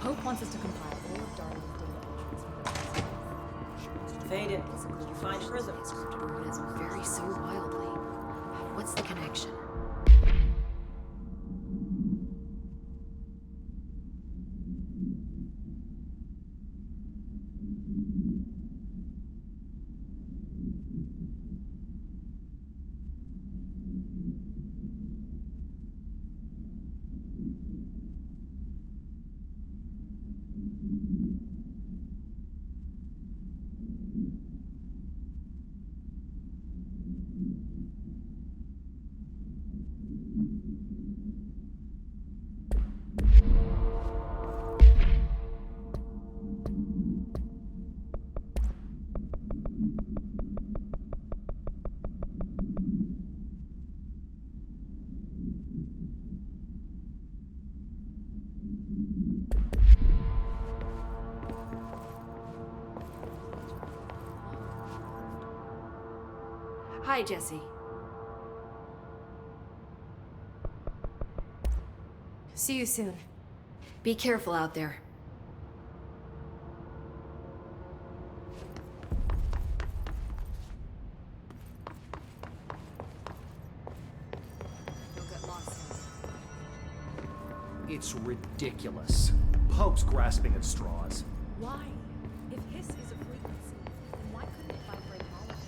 Hope wants us to compile all of Darling's data entries from the Faded. Did you find Prism? organism vary so wildly. What's the connection? Hi, Jesse. See you soon. Be careful out there. You'll get lost. It's ridiculous. Pope's grasping at straws. Why? If hiss is a frequency, then why couldn't it vibrate molecules?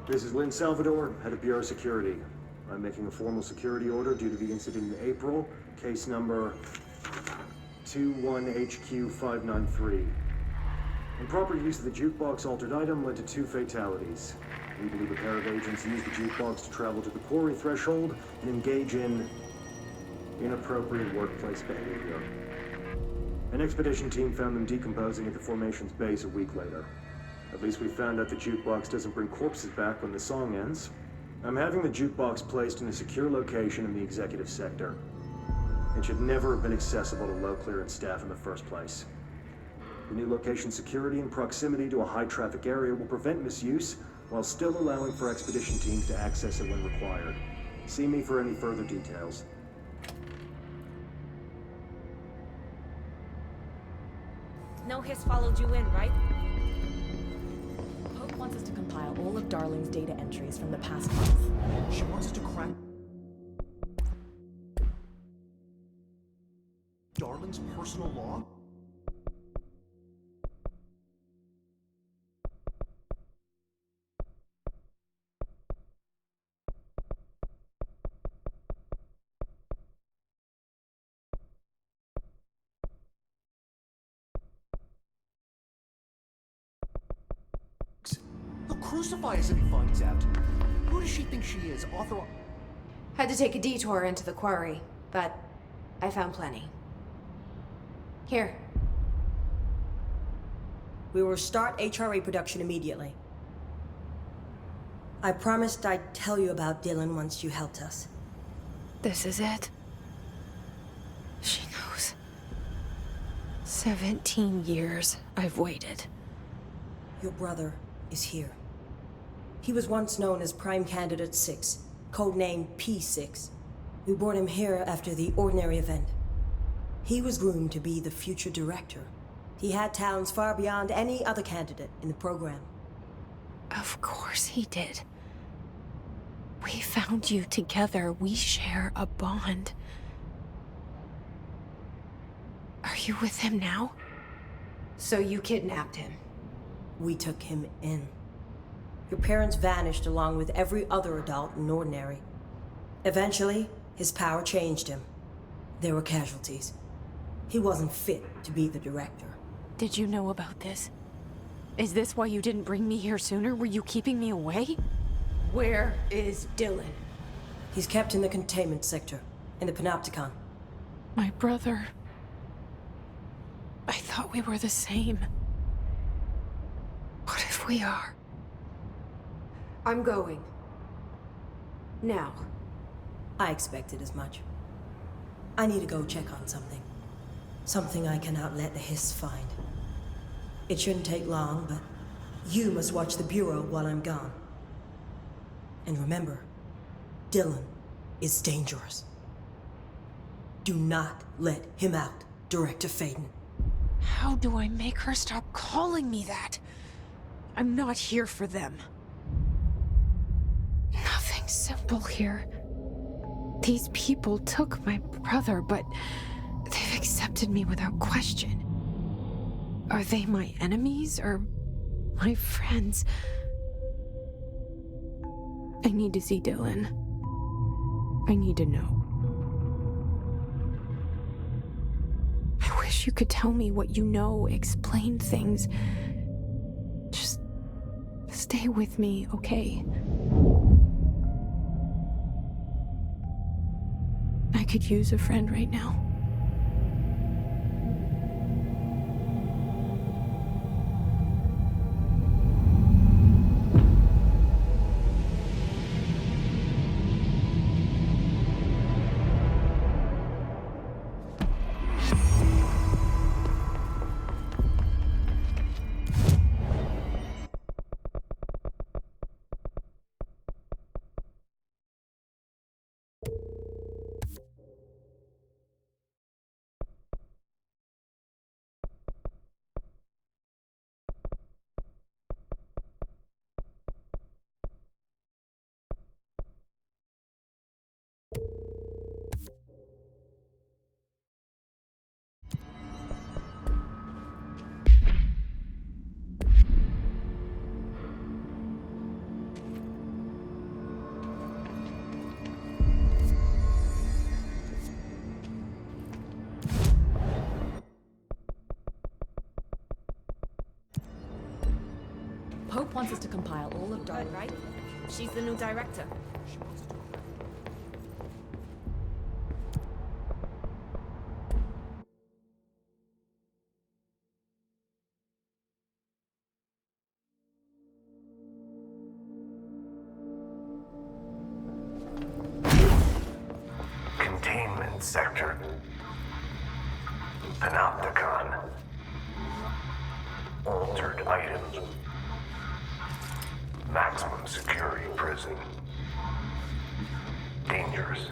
This is Lynn Salvador, head of Bureau Security. I'm making a formal security order due to the incident in April, case number 21HQ593. Improper use of the jukebox altered item led to 2 fatalities. We believe a pair of agents used the jukebox to travel to the quarry threshold and engage in inappropriate workplace behavior. An expedition team found them decomposing at the formation's base a week later. At least we found out the jukebox doesn't bring corpses back when the song ends. I'm having the jukebox placed in a secure location in the executive sector. It should never have been accessible to low clearance staff in the first place. The new location security and proximity to a high traffic area will prevent misuse while still allowing for expedition teams to access it when required. See me for any further details. No hiss followed you in, right? Hope wants us to compile all of Darling's data entries from the past month. She wants us to crack Darling's personal log? He'll crucify us if he finds out. Who does she think she is? Author... Had to take a detour into the quarry, but I found plenty. Here. We will start HRA production immediately. I promised I'd tell you about Dylan once you helped us. This is it. She knows. 17 years I've waited. Your brother is here. He was once known as Prime Candidate 6, codenamed P6. We brought him here after the Ordinary event. He was groomed to be the future director. He had talents far beyond any other candidate in the program. Of course course he did. We found you together. We share a bond. Are you with him now? So you kidnapped him. We took him in. Your parents vanished along with every other adult in Ordinary. Eventually, his power changed him. There were casualties. He wasn't fit to be the director. Did you know about this? Is this why you didn't bring me here sooner? Were you keeping me away? Where is Dylan? He's kept in the containment sector, in the Panopticon. My brother. I thought we were the same. What if we are? I'm going. Now. I expected as much. I need to go check on something. Something I cannot let the Hiss find. It shouldn't take long, but you must watch the Bureau while I'm gone. And remember, Dylan is dangerous. Do not let him out, Director Faden. How do I make her stop calling me that? I'm not here for them. Nothing simple here. These people took my brother, but they've accepted me without question. Are they my enemies or my friends? I need to see Dylan. I need to know. I wish you could tell me what you know, explain things. Just stay with me, okay? I could use a friend right now. Pope wants us to compile all of Darwin's... Right? She's the new director. Containment sector. Panopticon. Altered items. Maximum security prison. Dangerous.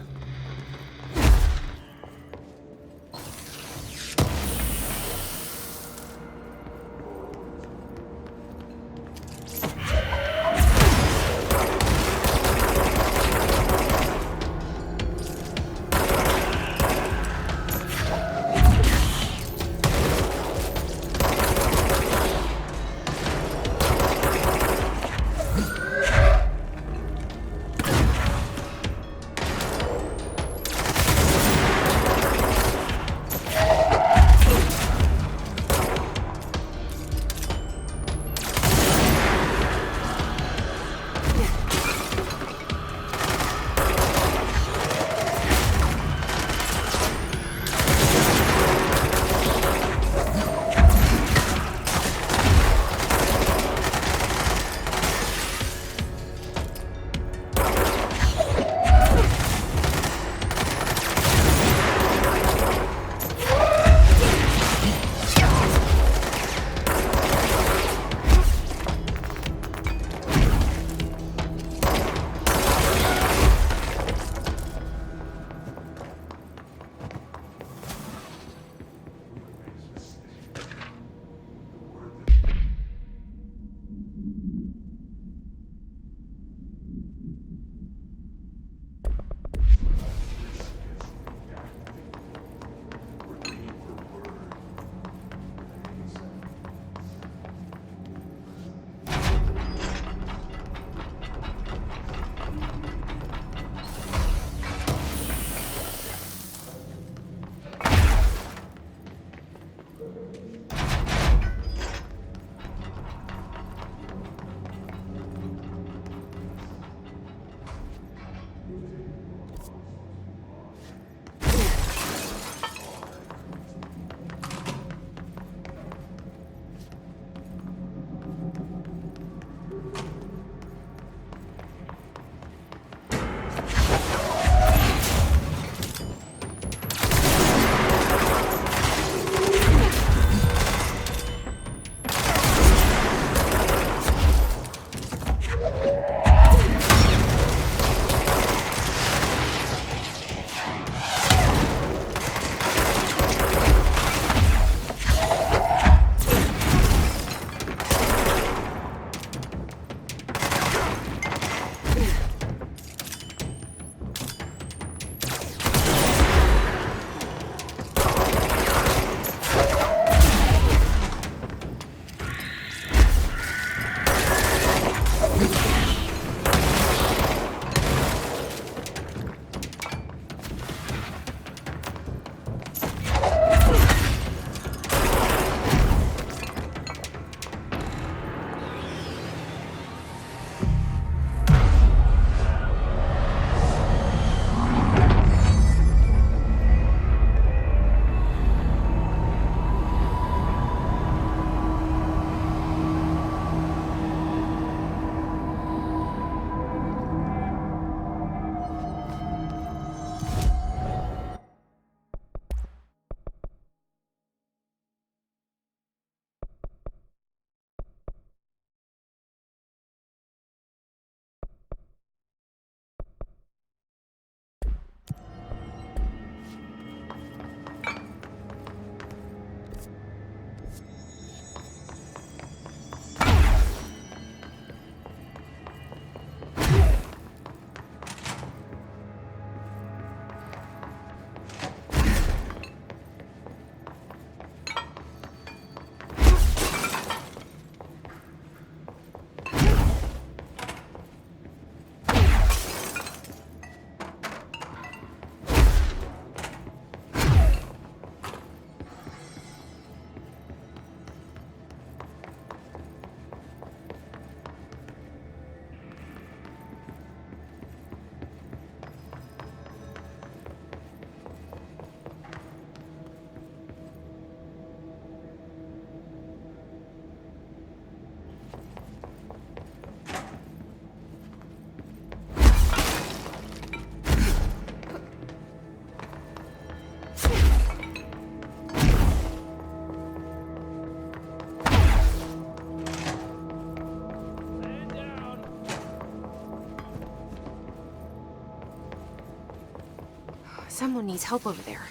Someone needs help over there.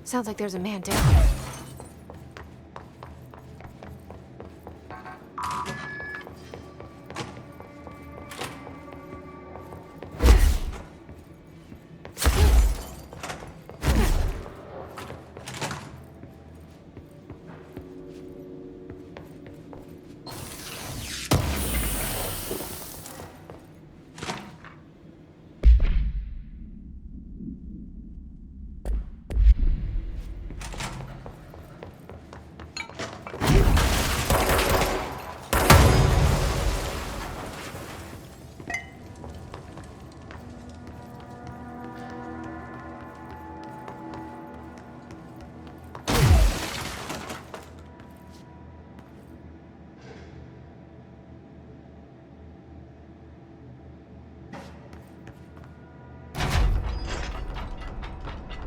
Sounds like there's a man down.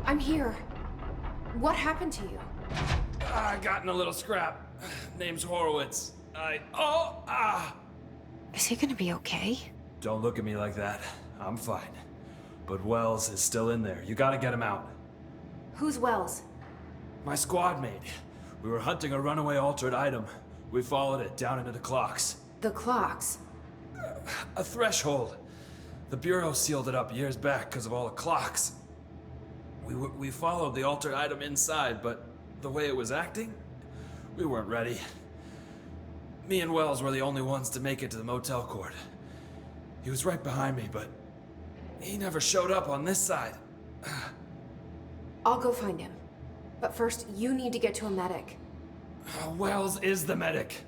I'm here. What happened to you? I got in a little scrap. Name's Horowitz. Is he gonna be okay? Don't look at me like that. I'm fine. But Wells is still in there. You gotta get him out. Who's Wells? My squad mate. We were hunting a runaway altered item. We followed it down into the clocks. The clocks. A threshold. The Bureau sealed it up years back because of all the clocks. We followed the altered item inside, but the way it was acting, we weren't ready. Me and Wells were the only ones to make it to the motel court. He was right behind me, but he never showed up on this side. I'll go find him. But first, you need to get to a medic. Wells is the medic.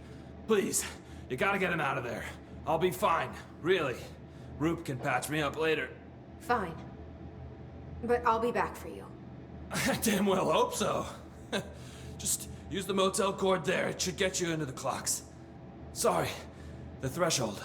Please, you gotta get him out of there. I'll be fine, really. Roop can patch me up later. Fine. But I'll be back for you. I damn well hope so. Just use the motel cord there. It should get you into the clocks. Sorry, the threshold.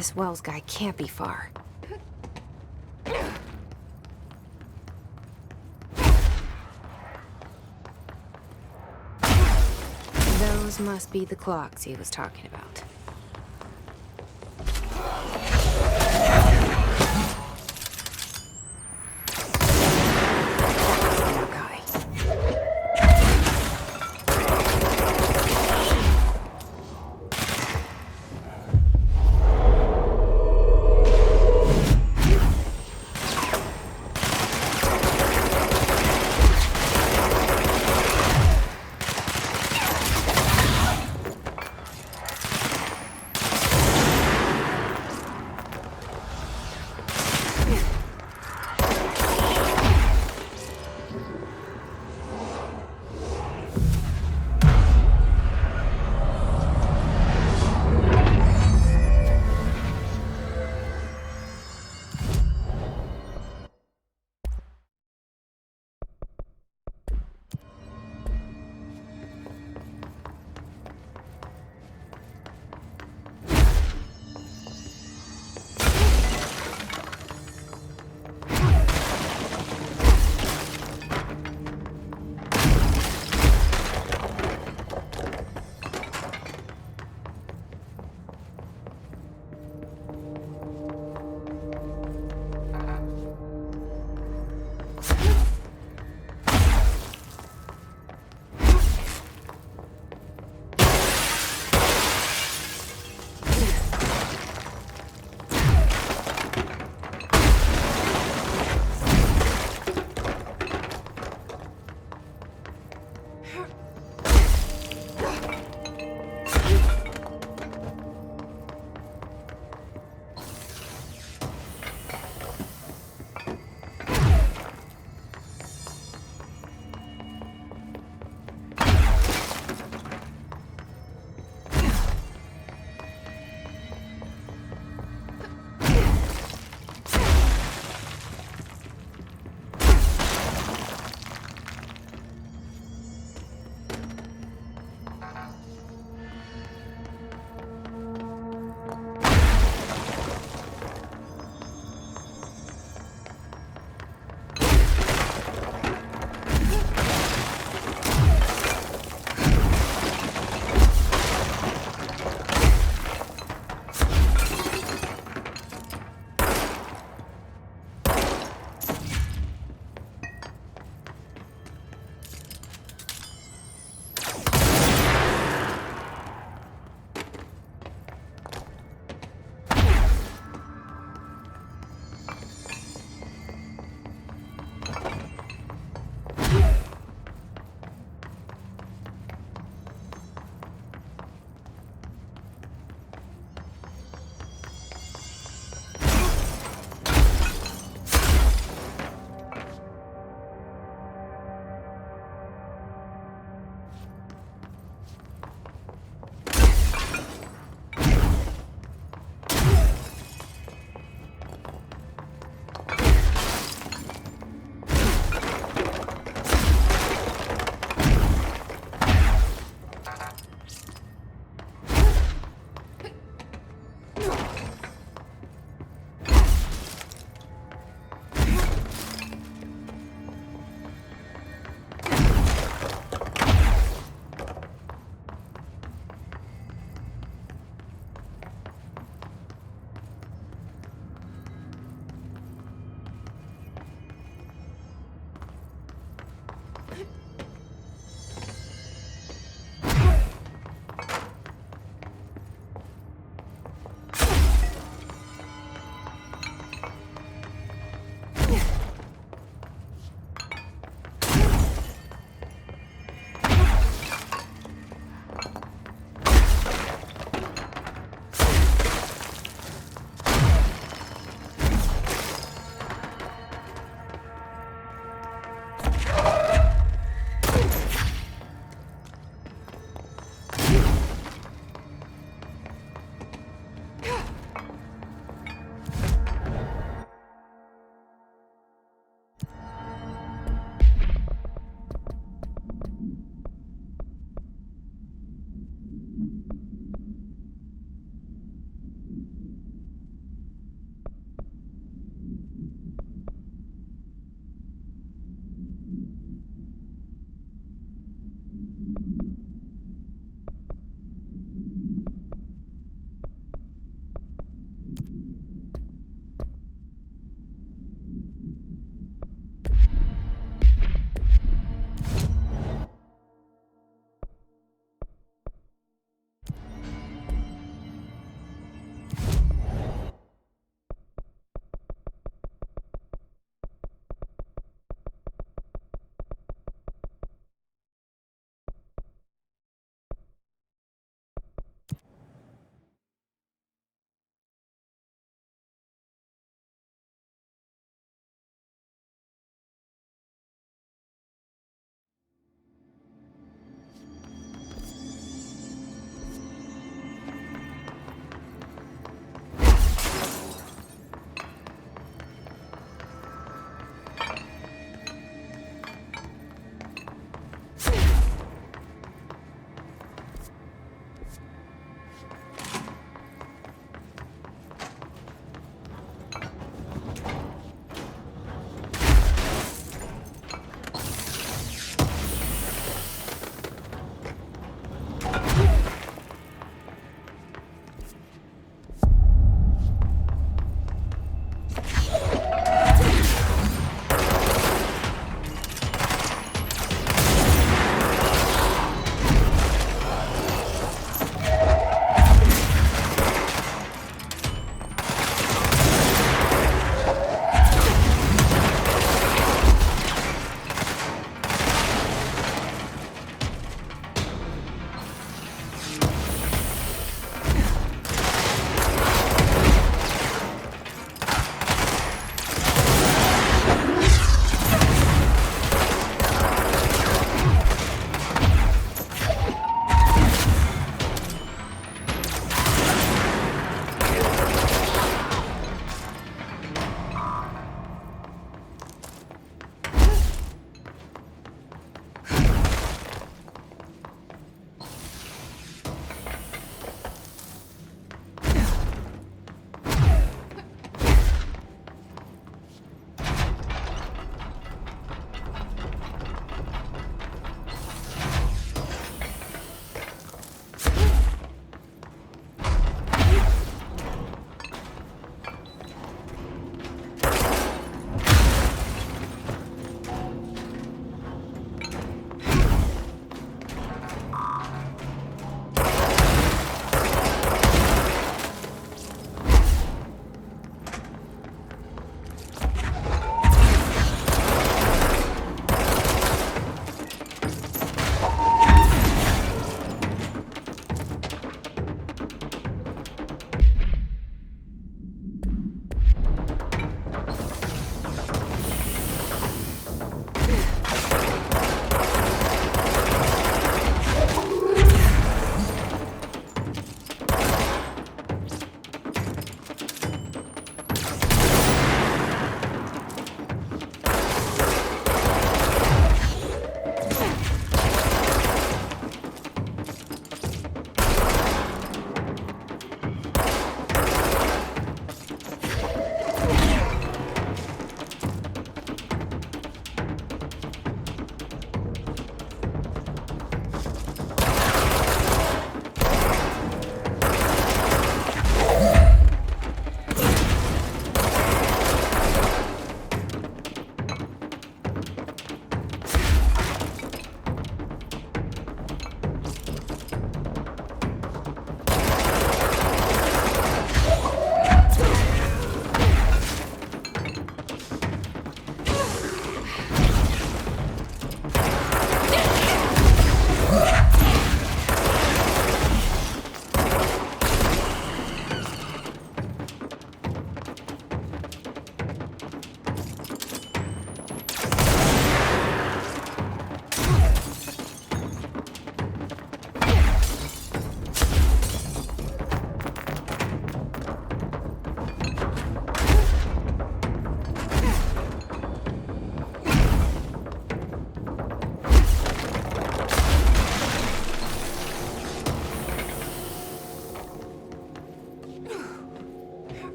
This Wells guy can't be far. Those must be the clocks he was talking about.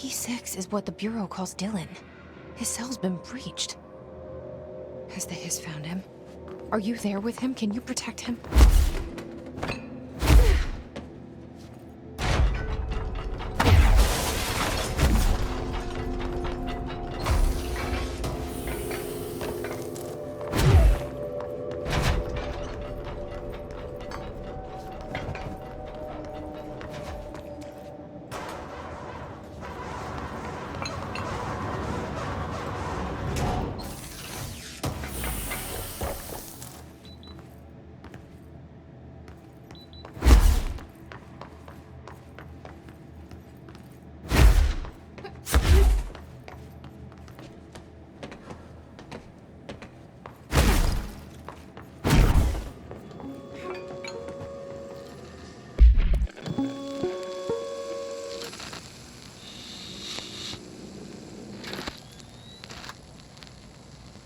P6 is what the Bureau calls Dylan. His cell's been breached. Has the Hiss found him? Are you there with him? Can you protect him?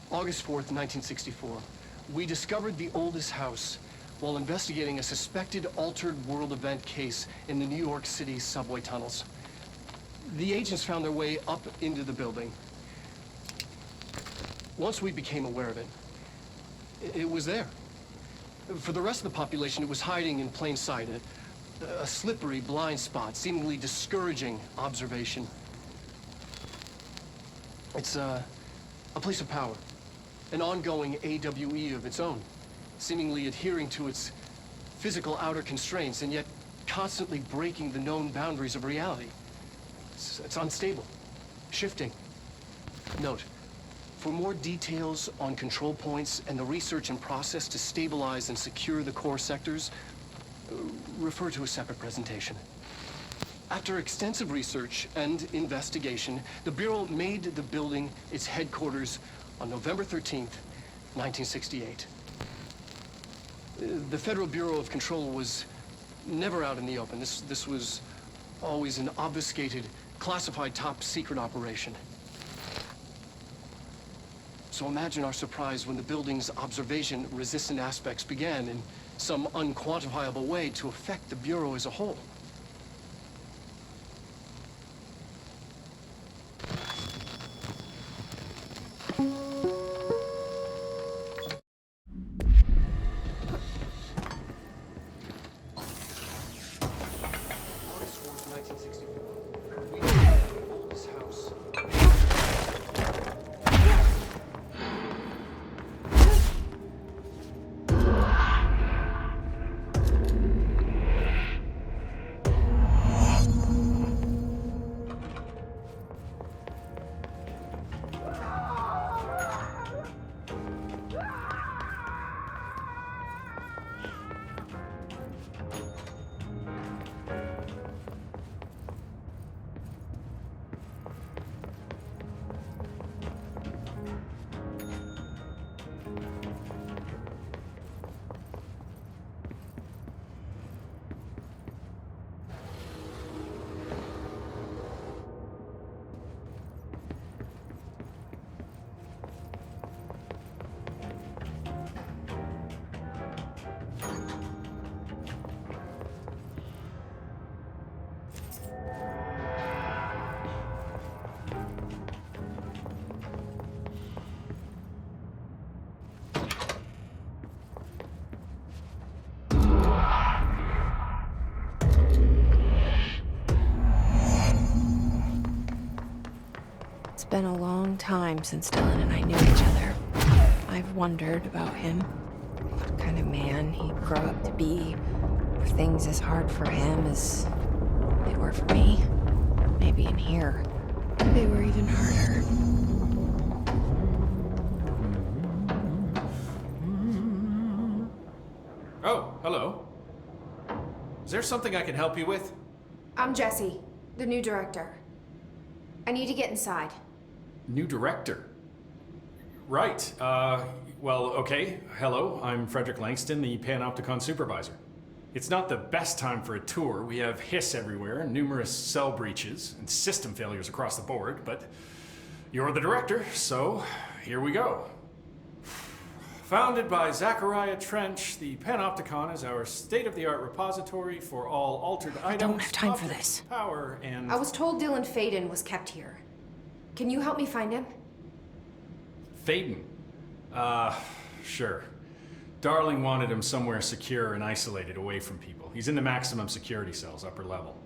August 4th, 1964. We discovered the oldest house while investigating a suspected altered world event case in the New York City subway tunnels. The agents found their way up into the building. Once we became aware of it, it was there. For the rest of the population, it was hiding in plain sight, a slippery blind spot, seemingly discouraging observation. It's a place of power. An ongoing AWE of its own, seemingly adhering to its physical outer constraints and yet constantly breaking the known boundaries of reality. It's unstable, shifting. Note, for more details on control points and the research and process to stabilize and secure the core sectors, refer to a separate presentation. After extensive research and investigation, the Bureau made the building its headquarters on November 13th, 1968. The Federal Bureau of Control was never out in the open. This was always an obfuscated, classified top-secret operation. So imagine our surprise when the building's observation-resistant aspects began in some unquantifiable way to affect the Bureau as a whole. It's been a long time since Dylan and I knew each other. I've wondered about him. What kind of man he'd grow up to be. Were things as hard for him as they were for me? Maybe in here, they were even harder. Oh, hello. Is there something I can help you with? I'm Jessie, the new director. I need to get inside. New director? Right. Well, okay. Hello, I'm Frederick Langston, the Panopticon supervisor. It's not the best time for a tour. We have Hiss everywhere, numerous cell breaches, and system failures across the board, but you're the director, so here we go. Founded by Zachariah Trench, the Panopticon is our state-of-the-art repository for all altered items. don't have time for objects this. of Power and. I was told Dylan Faden was kept here. Can you help me find him? Faden. Sure. Darling wanted him somewhere secure and isolated away from people. He's in the maximum security cells, upper level.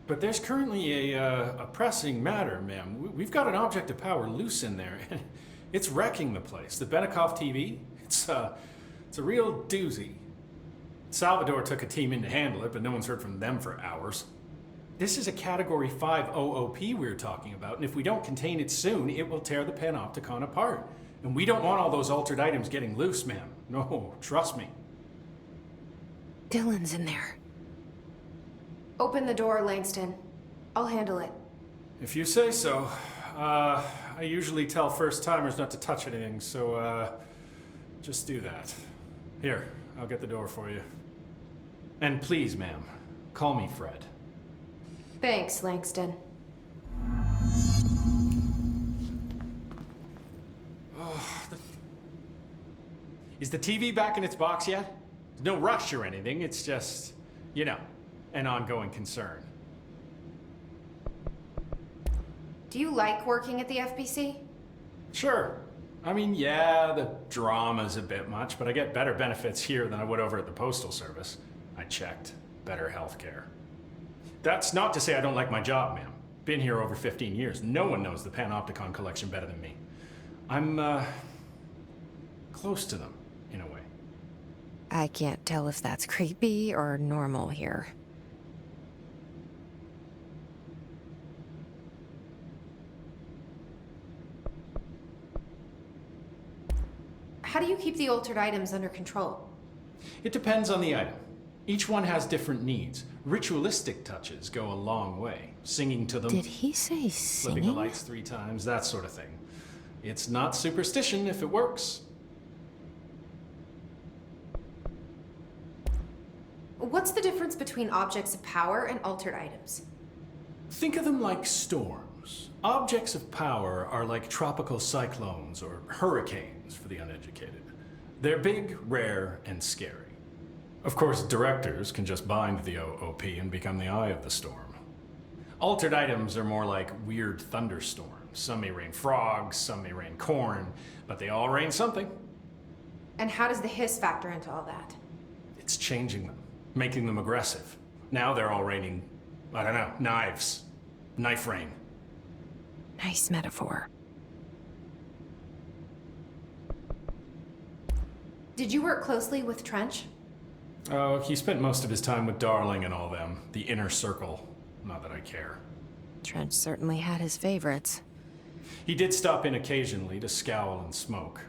But there's currently a pressing matter, ma'am. We've got an object of power loose in there, and it's wrecking the place. The Benikoff TV, it's a real doozy. Salvador took a team in to handle it, but no one's heard from them for hours. This is a Category 5 OOP we're talking about, and if we don't contain it soon, it will tear the Panopticon apart. And we don't want all those altered items getting loose, ma'am. No, trust me. Dylan's in there. Open the door, Langston. I'll handle it. If you say so. I usually tell first-timers not to touch anything, so, just do that. Here, I'll get the door for you. And please, ma'am, call me Fred. Thanks, Langston. Is the TV back in its box yet? There's no rush or anything, it's just, you know, an ongoing concern. Do you like working at the FBC? Sure. I mean, yeah, the drama's a bit much, but I get better benefits here than I would over at the Postal Service. I checked. Better healthcare. That's not to say I don't like my job, ma'am. Been here over 15 years. No one knows the Panopticon collection better than me. I'm, close to them, in a way. I can't tell if that's creepy or normal here. How do you keep the altered items under control? It depends on the item. Each one has different needs. Ritualistic touches go a long way. Singing to them. Did he say Flipping the singing? lights 3 times, that sort of thing. It's not superstition if it works. What's the difference between objects of power and altered items? Think of them like storms. Objects of power are like tropical cyclones or hurricanes for the uneducated. They're big, rare, and scary. Of course, directors can just bind the OOP and become the eye of the storm. Altered items are more like weird thunderstorms. Some may rain frogs, some may rain corn, but they all rain something. And how does the hiss factor into all that? It's changing them, making them aggressive. Now they're all raining, I don't know, knives. Knife rain. Nice metaphor. Did you work closely with Trench? Oh, he spent most of his time with Darling and all them. The inner circle. Not that I care. Trench certainly had his favorites. He did stop in occasionally to scowl and smoke.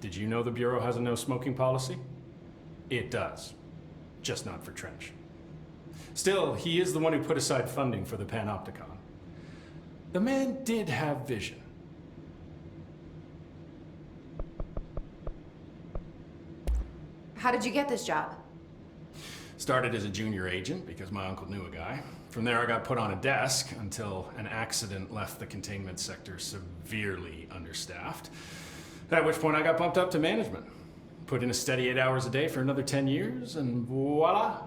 Did you know the Bureau has a no smoking policy? It does. Just not for Trench. Still, he is the one who put aside funding for the Panopticon. The man did have vision. How did you get this job? Started as a junior agent because my uncle knew a guy. From there I got put on a desk until an accident left the containment sector severely understaffed. At which point I got bumped up to management. Put in a steady 8 hours a day for another 10 years and voila,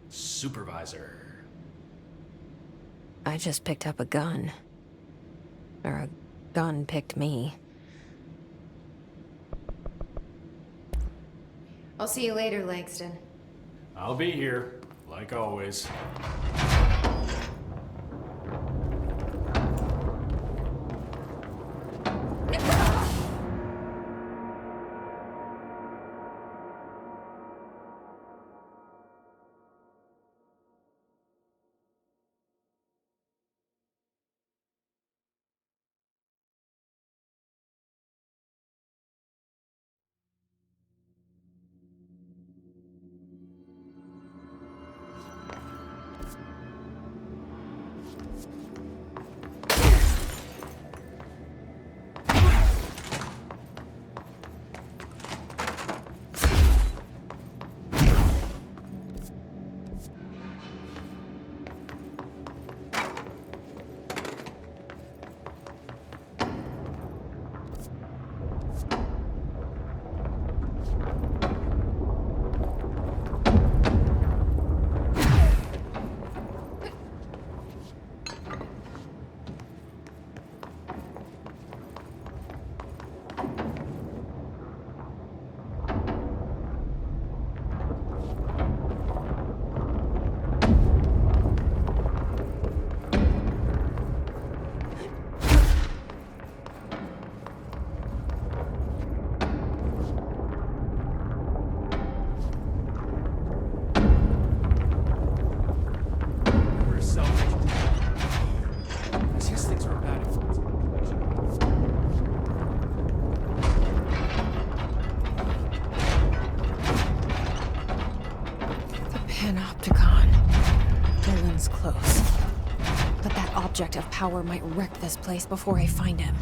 supervisor. I just picked up a gun. Or a gun picked me. I'll see you later, Langston. I'll be here, like always. Panopticon. Dylan's close. But that object of power might wreck this place before I find him.